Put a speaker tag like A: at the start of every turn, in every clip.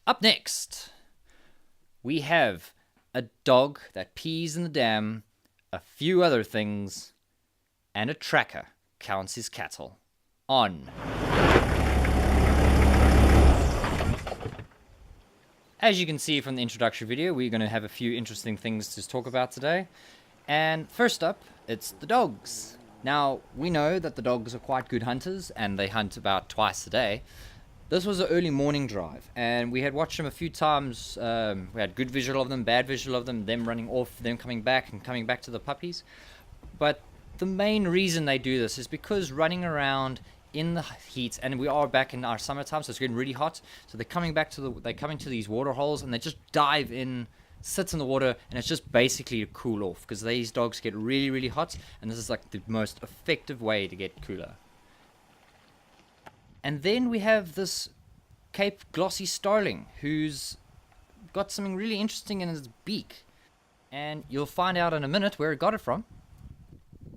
A: Up next, we have a dog that pees in the dam, a few other things, and a tracker counts his cattle. On. As you can see from the introductory video, we're going to have a few interesting things to talk about today. And first up, it's the dogs. Now, we know that the dogs are quite good hunters, and they hunt about twice a day. This was an early morning drive, and we had watched them a few times. We had good visual of them, bad visual of them running off, them coming back, and coming back to the puppies. But the main reason they do this is because running around in the heat, and we are back in our summertime, so it's getting really hot. So they're coming to these water holes, and they just dive in, sit in the water, and it's just basically to cool off, because these dogs get really, really hot, and this is like the most effective way to get cooler. And then we have this Cape glossy starling, who's got something really interesting in his beak. And you'll find out in a minute where it got it from.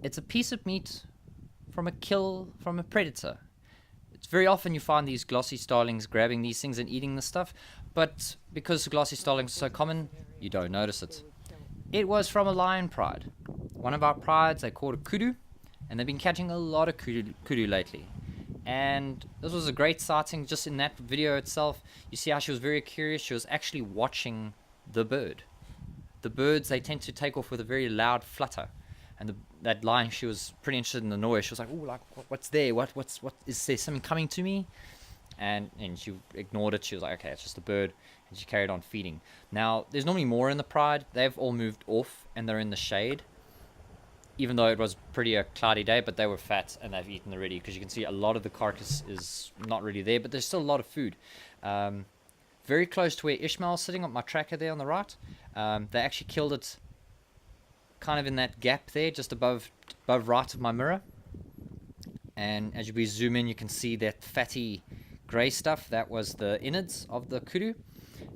A: It's a piece of meat from a kill from a predator. It's very often you find these glossy starlings grabbing these things and eating the stuff, but because glossy starlings are so common, you don't notice it. It was from a lion pride. One of our prides, they called a Kudu, and they've been catching a lot of kudu lately. And this was a great sighting just in that video itself. You see how she was very curious. She was actually watching the bird. The birds, they tend to take off with a very loud flutter. And that lion, she was pretty interested in the noise. She was like, "Oh, like what's there? What is there something coming to me?" And she ignored it. She was like, "Okay, it's just a bird." And she carried on feeding. Now, there's normally more in the pride. They've all moved off and they're in the shade. Even though it was pretty a cloudy day, but they were fat and they've eaten already, because you can see a lot of the carcass is not really there, but there's still a lot of food. Very close to where Ishmael's sitting on my tracker there on the right. They actually killed it kind of in that gap there, just above right of my mirror. And as we zoom in, you can see that fatty grey stuff. That was the innards of the kudu,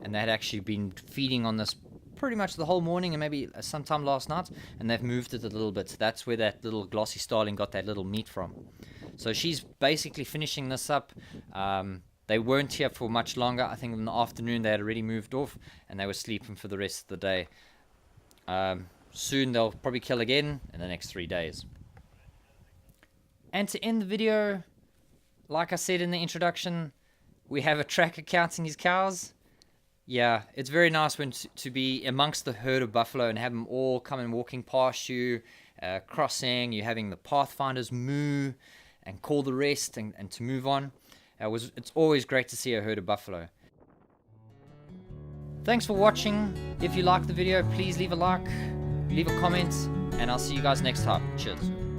A: and they had actually been feeding on this pretty much the whole morning and maybe sometime last night, and they've moved it a little bit. That's where that little glossy starling got that little meat from. So she's basically finishing this up. They weren't here for much longer. I think in the afternoon they had already moved off, and they were sleeping for the rest of the day. Soon they'll probably kill again in the next 3 days. And to end the video, like I said in the introduction, we have a tracker counting his cows. Yeah, it's very nice when to be amongst the herd of buffalo and have them all coming walking past you, crossing. You're having the pathfinders moo and call the rest and to move on. It's always great to see a herd of buffalo. Thanks for watching. If you liked the video, please leave a like, leave a comment, and I'll see you guys next time. Cheers.